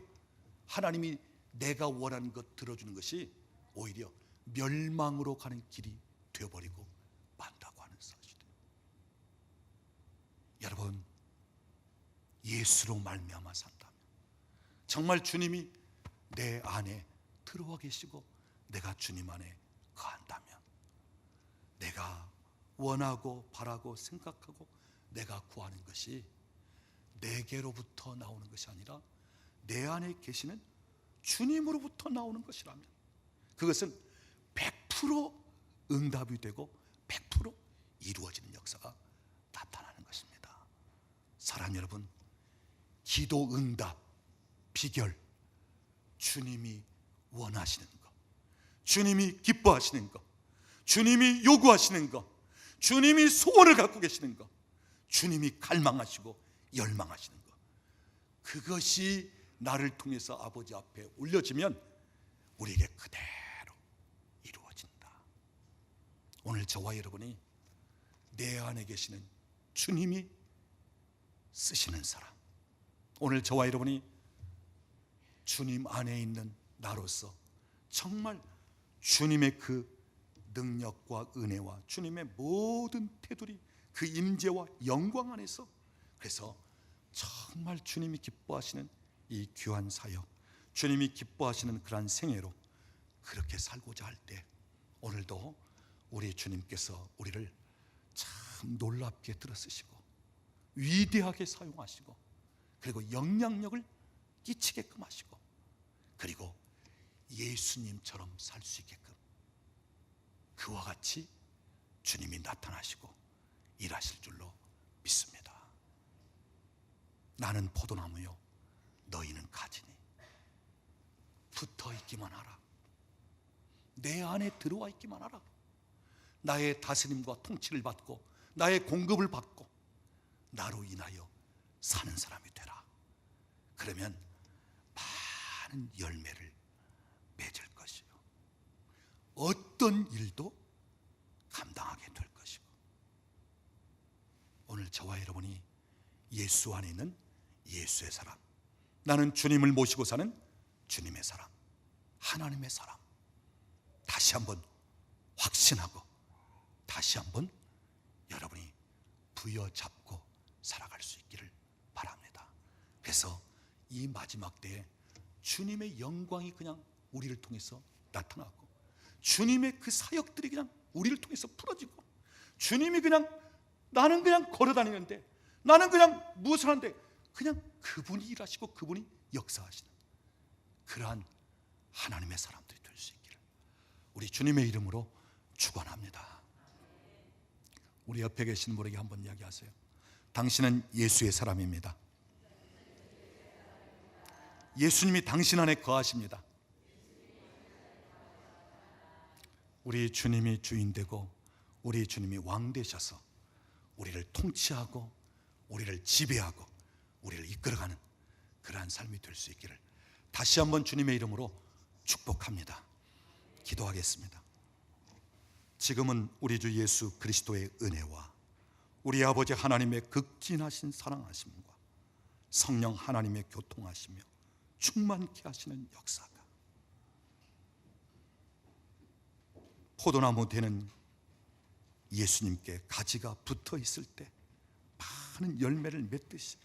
하나님이 내가 원하는 것 들어주는 것이 오히려 멸망으로 가는 길이 되어버리고 만다고 하는 사실이에요. 여러분, 예수로 말미암아 산다면, 정말 주님이 내 안에 들어와 계시고 내가 주님 안에 거한다면, 내가 원하고 바라고 생각하고 내가 구하는 것이 내게로부터 나오는 것이 아니라 내 안에 계시는 주님으로부터 나오는 것이라면 그것은 100% 응답이 되고 100% 이루어지는 역사가 나타나는 것입니다. 사랑하는 여러분, 기도 응답 비결, 주님이 원하시는 것, 주님이 기뻐하시는 것, 주님이 요구하시는 것, 주님이 소원을 갖고 계시는 것, 주님이 갈망하시고 열망하시는 것, 그것이 나를 통해서 아버지 앞에 올려지면 우리에게 그대로 이루어진다. 오늘 저와 여러분이 내 안에 계시는 주님이 쓰시는 사람, 오늘 저와 여러분이 주님 안에 있는 나로서 정말 주님의 그 능력과 은혜와 주님의 모든 태도리 그 임재와 영광 안에서, 그래서 정말 주님이 기뻐하시는 이 귀한 사역, 주님이 기뻐하시는 그러한 생애로 그렇게 살고자 할 때 오늘도 우리 주님께서 우리를 참 놀랍게 들어쓰시고 위대하게 사용하시고 그리고 영향력을 끼치게끔 하시고 그리고 예수님처럼 살 수 있게끔 그와 같이 주님이 나타나시고 일하실 줄로 믿습니다. 나는 포도나무요 너희는 가지니 붙어 있기만 하라. 내 안에 들어와 있기만 하라. 나의 다스림과 통치를 받고 나의 공급을 받고 나로 인하여 사는 사람이 되라. 그러면 많은 열매를 맺을 것이요 어떤 일도 감당하게 될 것이고, 오늘 저와 여러분이 예수 안에 있는 예수의 사람, 나는 주님을 모시고 사는 주님의 사람, 하나님의 사람, 다시 한번 확신하고 다시 한번 여러분이 부여잡고 살아갈 수 있기를 바랍니다. 그래서 이 마지막 때에 주님의 영광이 그냥 우리를 통해서 나타나고 주님의 그 사역들이 그냥 우리를 통해서 풀어지고 주님이 그냥 나는 그냥 걸어다니는데 나는 그냥 무엇을 하는데 그냥 그분이 일하시고 그분이 역사하시는 그러한 하나님의 사람들이 될 수 있기를 우리 주님의 이름으로 축원합니다. 우리 옆에 계신 분에게 한번 이야기하세요. 당신은 예수의 사람입니다. 예수님이 당신 안에 거하십니다. 우리 주님이 주인 되고 우리 주님이 왕 되셔서 우리를 통치하고 우리를 지배하고 우리를 이끌어가는 그러한 삶이 될 수 있기를 다시 한번 주님의 이름으로 축복합니다. 기도하겠습니다. 지금은 우리 주 예수 그리스도의 은혜와 우리 아버지 하나님의 극진하신 사랑하심과 성령 하나님의 교통하시며 충만케 하시는 역사가 포도나무 되는 예수님께 가지가 붙어 있을 때 많은 열매를 맺듯이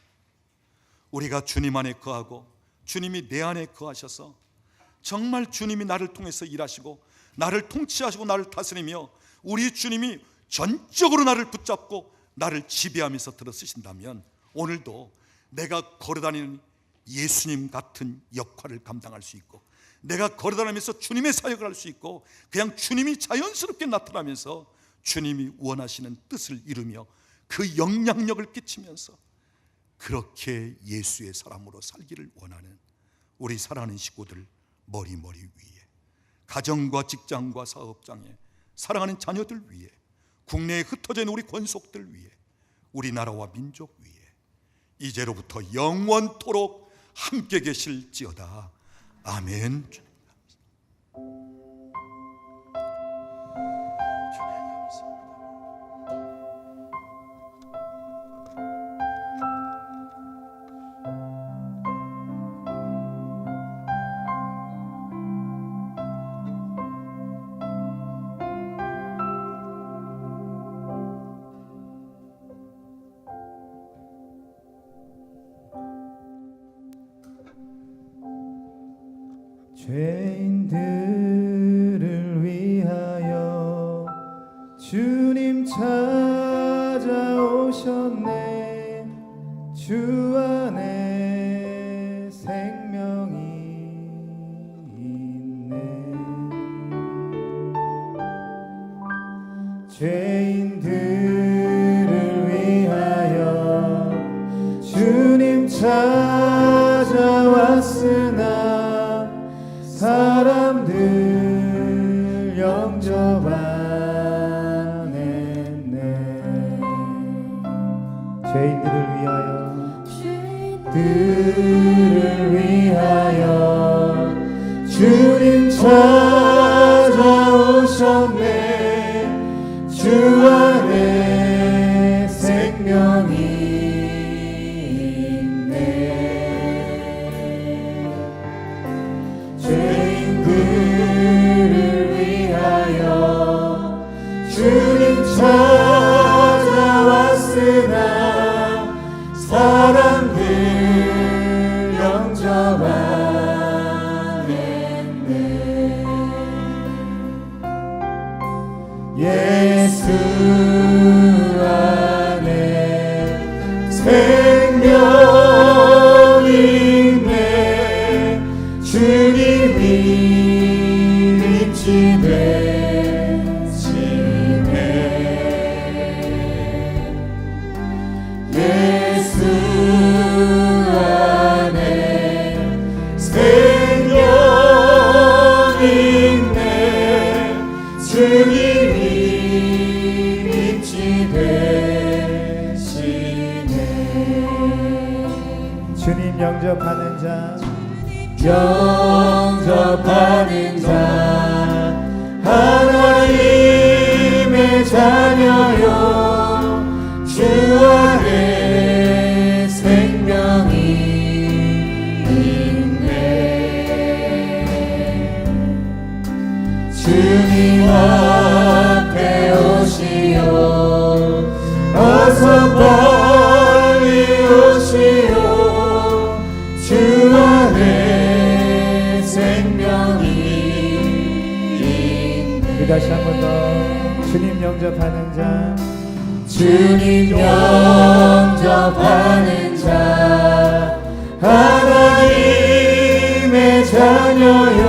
우리가 주님 안에 거하고 주님이 내 안에 거하셔서 정말 주님이 나를 통해서 일하시고 나를 통치하시고 나를 다스리며 우리 주님이 전적으로 나를 붙잡고 나를 지배하면서 들어쓰신다면 오늘도 내가 걸어다니는 예수님 같은 역할을 감당할 수 있고 내가 걸어다니면서 주님의 사역을 할 수 있고 그냥 주님이 자연스럽게 나타나면서 주님이 원하시는 뜻을 이루며 그 영향력을 끼치면서 그렇게 예수의 사람으로 살기를 원하는 우리 사랑하는 식구들 머리 위에 가정과 직장과 사업장에 사랑하는 자녀들 위에 국내에 흩어져 있는 우리 권속들 위에 우리나라와 민족 위에 이제로부터 영원토록 함께 계실지어다. 아멘. 죄인들을 위하여 주님 찾아오셨네. 주 죄인들을 위하여 주님 찾아왔으나 사람들 영접 안 했네. 죄인들을 위하여 주님 찾아오셨네. 주 안에 생명이 있네. 죄인들을 위하여 주님 찾아왔으나 사람들 영접 안 했네. 예수 안에 생명이 있네. 주님이 빛이 되시네. 예수 안에 생명이 있네. 주님이 빛이 되시네. 주님 영접하는 자, 영접하는 자, 하나님의 자녀요. 주 안에 생명이 있네. 주님 앞에 오시오. 어서 빨리 오시오. 주 안에 생명이 있네. 다시 한 번 더. 주님 영접하는 자, 주님 영접하는 자, 하나님의 자녀요.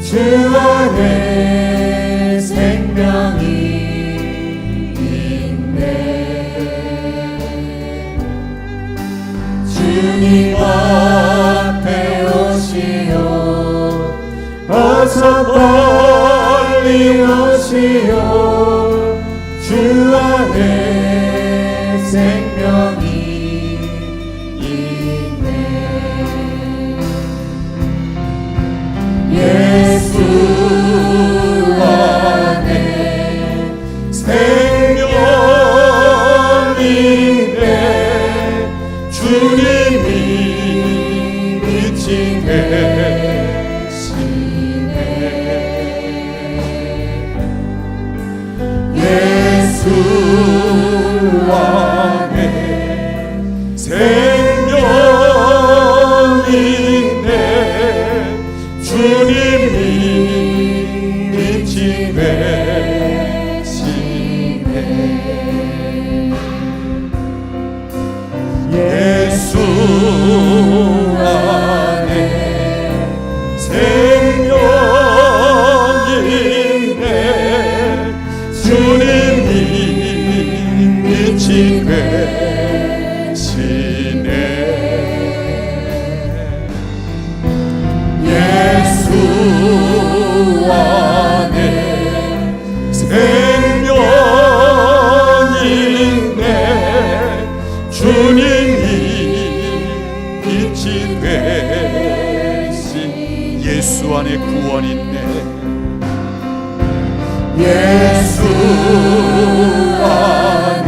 주 안에 생명이 있네. 주님 앞에 오시오. 어서 빨리 오시오. 주 안에 생명이 있네. 예수 안에 생명이 있네. 주님이 빛이 되시네. 예수 안에 생명이 있네. 주님이 빛이 되시네. 예수 안에 생명이 있네. 주님이 빛이 되시네. 예수 안에 생명이 있네. 주님이 빛이 되시. 예수 안에 구원이 있네. 예수 안에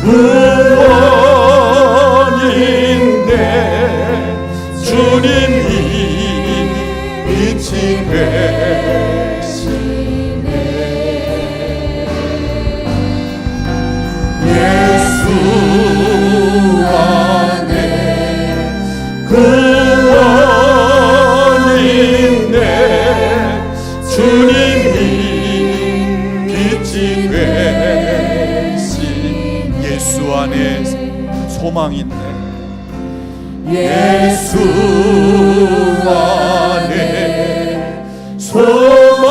구원이 있네. 주님이 빛이 되시네. 예수 안에 구원이 있네. 주님이 빛이 되시. 예수 안에 소망이 있네. 예수 안에 소망이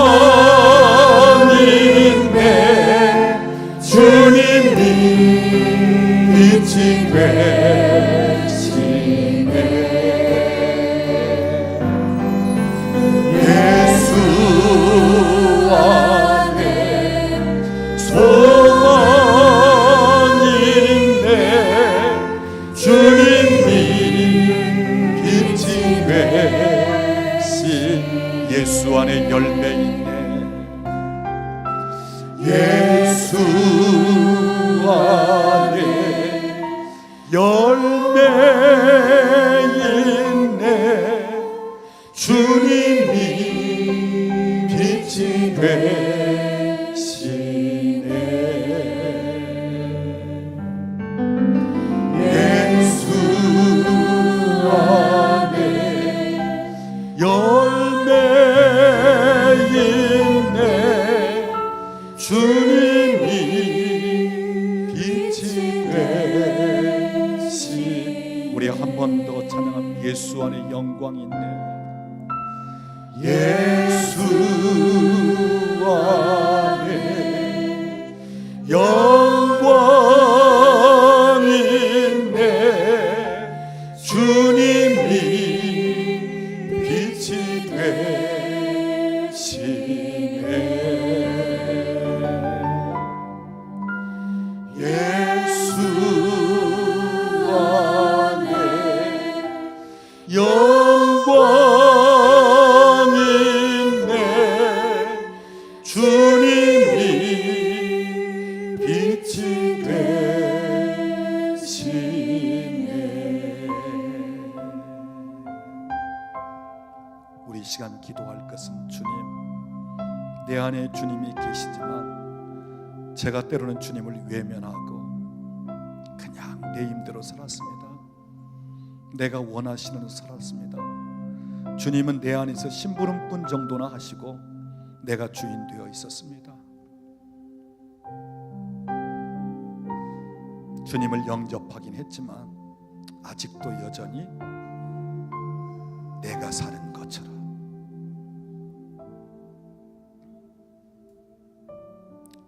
예수 안에 열매 있네. 예수 안에 열매 있네. 주님이 빛이 되시네. 예수 안에 열매 있네. 주님이 빛이 되시. 우리 한 번 더 찬양합니다. 예수 안에 영광이 있네. 예수 안에 영광이 있네. 주님이 빛이 되시네. 예수 안에 영광이 있네. 주님이 빛이 되시네. 우리 이 시간 기도할 것은, 주님, 내 안에 주님이 계시지만 제가 때로는 주님을 외면하고 그냥 내 힘대로 살았습니다. 내가 원하시는 대로 살았습니다. 주님은 내 안에서 심부름꾼 정도나 하시고 내가 주인 되어 있었습니다. 주님을 영접하긴 했지만 아직도 여전히 내가 사는 것처럼.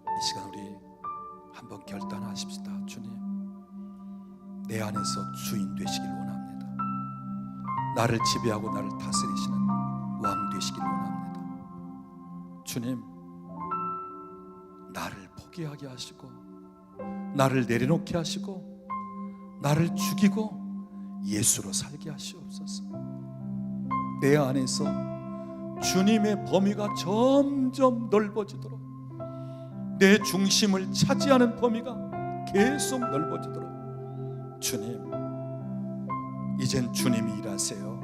이 시간 우리 한번 결단하십시다. 주님, 내 안에서 주인 되시길 원합니다. 나를 지배하고 나를 다스리시는 왕 되시길 원합니다. 주님, 나를 포기하게 하시고 나를 내려놓게 하시고 나를 죽이고 예수로 살게 하시옵소서. 내 안에서 주님의 범위가 점점 넓어지도록, 내 중심을 차지하는 범위가 계속 넓어지도록, 주님, 이젠 주님이 일하세요.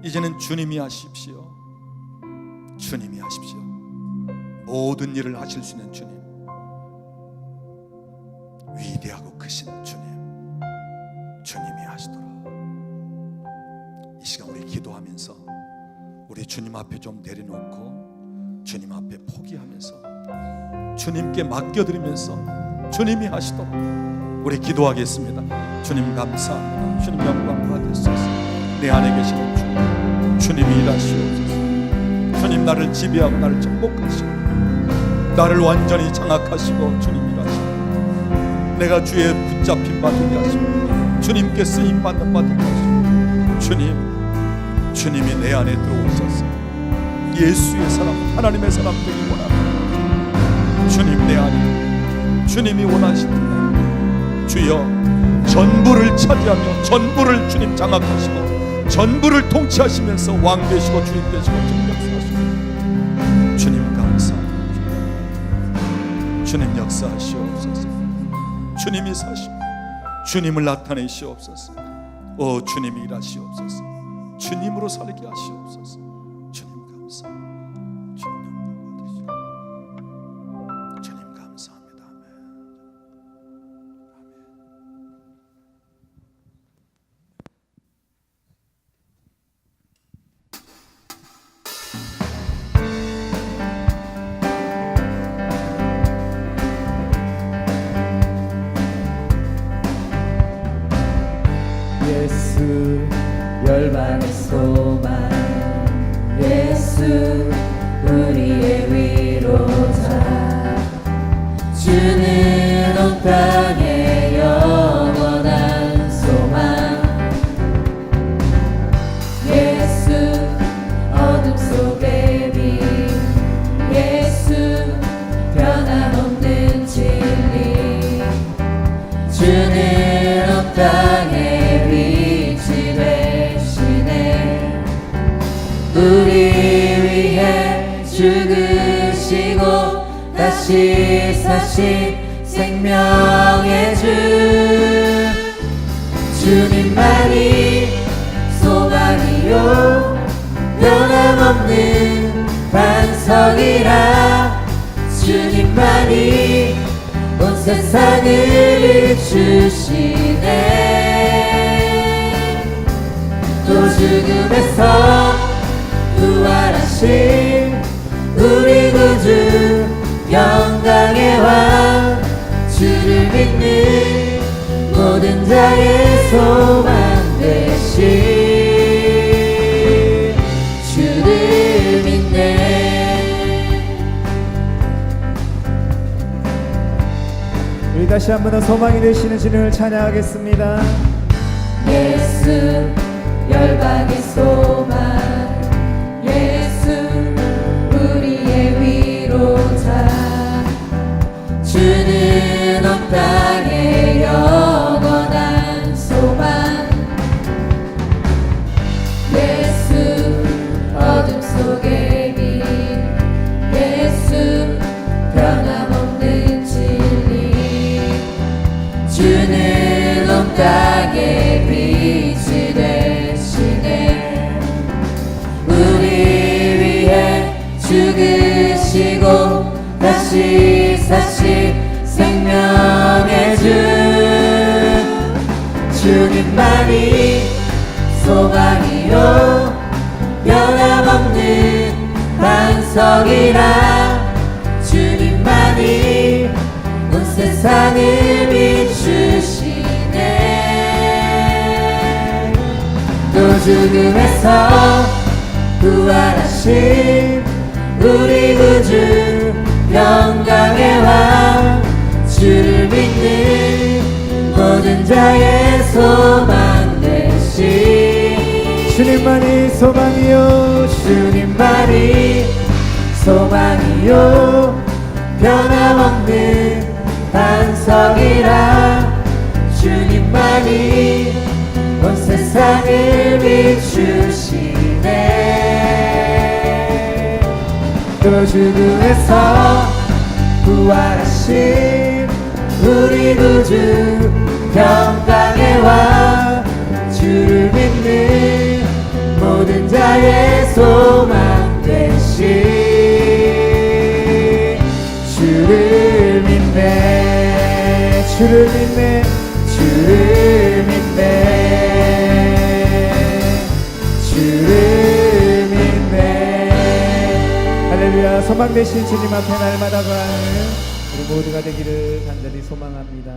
이제는 주님이 하십시오. 주님이 하십시오. 모든 일을 하실 수 있는 주님, 위대하고 크신 주님, 주님이 하시도록. 이 시간 우리 기도하면서 우리 주님 앞에 좀 내려놓고 주님 앞에 포기하면서 주님께 맡겨드리면서 주님이 하시도록 우리 기도하겠습니다. 주님 감사합니다. 주님 영광 받으소서. 내 안에 계시는 주님이 일하시옵소서. 주님, 나를 지배하고 나를 정복하시고 나를 완전히 장악하시고 주님 일하시고 내가 주의 붙잡힘 받게 하시고 주님께 쓰임 받는 받게 하시고, 주님, 주님이 내 안에 들어오셔서 예수의 사람, 하나님의 사람 되기 원합니다. 주님, 내 안에 주님이 원하시는 주여, 전부를 차지하며 전부를 주님 장악하시고 전부를 통치하시면서 왕 되시고 주님 되시고 주님 역사하시고, 주님 감사합니다. 주님 역사하시옵소서. 주님이 사시고 주님을 나타내시옵소서. 오 주님이 일하시옵소서. 주님으로 살게 하시옵소서. 주님 감사합니다. 주님 영광 받으시고 주님 감사합니다. 아멘. 예수 열방의 소망, 예수 우리의 위로자, 주는 온 땅의 영원한 소망. 예수 어둠 속의 빛, 예수 변함없는 진리, 주는 온 땅의 빛이 되시네. 우리 죽으시고 다시 사신 생명의 주 주님만이 소망이요 변함없는 반석이라 주님만이 온 세상을 비추시네 또 죽음에서 부활하신 우리 구주 영광의 왕 주를 믿는 모든 자의 소망 되신 주를 믿네. 우리 다시 한 번 더 소망이 되시는 주님을 찬양하겠습니다. 예수 열방의 소망 예수 우리의 위로자 주는 온 땅의 영원한 소망 예수 어둠 속의 빛 예수 변함없는 진리 주는 온 땅의 빛이 되시네 우리 위해 죽으시고 다시 사신 생명의 주 주님만이 소망이요 변함없는 반석이라 주님만이 온 세상을 비추시네 또 죽음에서 부활하신 우리 구주 영광의 왕 주를 믿는 모든 자의 소망 되신 주님만이 소망이요 주님만이 소망이요 변함없는 반석이라 주님만이 온 세상을 비추시네 또 죽음에서 부활하신 우리 구주 평강의 왕 주를 믿는 모든 자의 소망 되신 주를 믿네 주를 믿네 주를 믿네 주를 믿네 할렐루야. 소망 되신 주님 앞에 날마다 가는 우리 모두가 되기를 간절히 소망합니다.